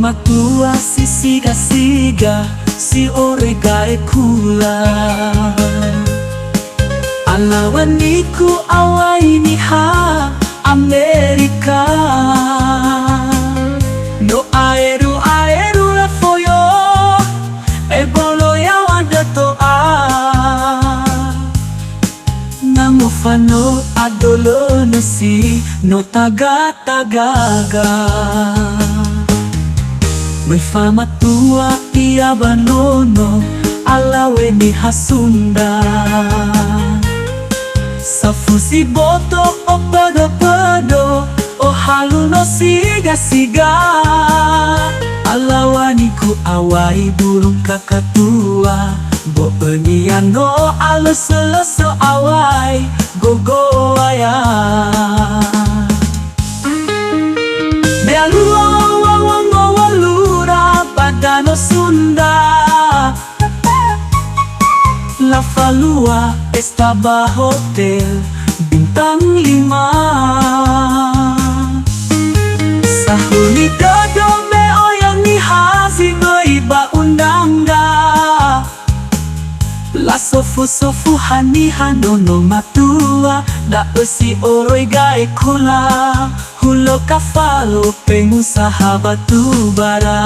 matua si siga-siga si oregae kula alawaniku awai ni ha Amerika no aeru la foyo e bolo ya wada toa namufano adolo nasi no taga-tagaga may fama tua ia banono alawe ni hasunda sa fusi boto o pado o halu no siga-siga alawaniku awai burung kakatua bo pengiano alas-alas awai gogo aya bealua walura padano sunda La Falua estaba hotel bintang 5 sa huli dodo me oyang ni hazi no iba undangga la sofu hani hanono matua da usi oroi gae kula hulo kafalo pengusaha batu bara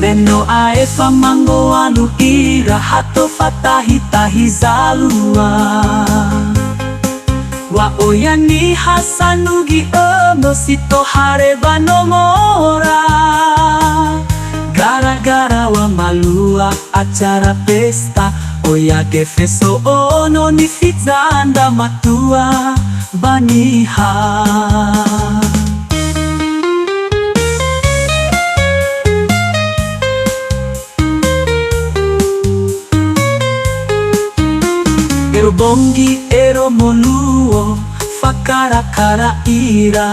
Neno ae famango anu ira hato fatahi zalua Wa oyani hasanugi ono sito hareba no mora Gara-gara wa malua acara pesta Oya gefeso ono ni fizanda matua baniha Ero bongi, ero moluo, fakara-kara ira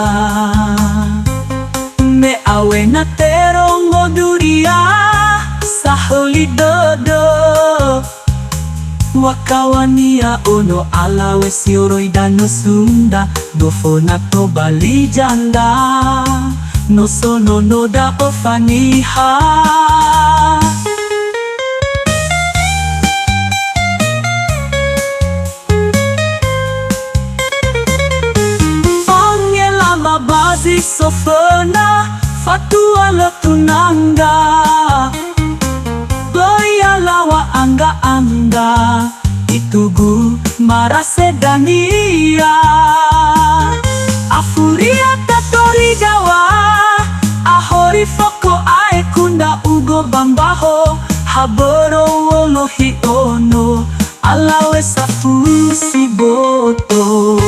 Me awe na terongo duria, saholi dodo Wakawania ono alawe sioroi dano sunda Dofo na to bali janda, no sono no da ofaniha Bazi sofona fatua la tunanga Boya lawa anga itugu marase dania Afuria tatori jawa ahori foko ae kunda ugo bambaho haboro wolohi ono alawe safusi boto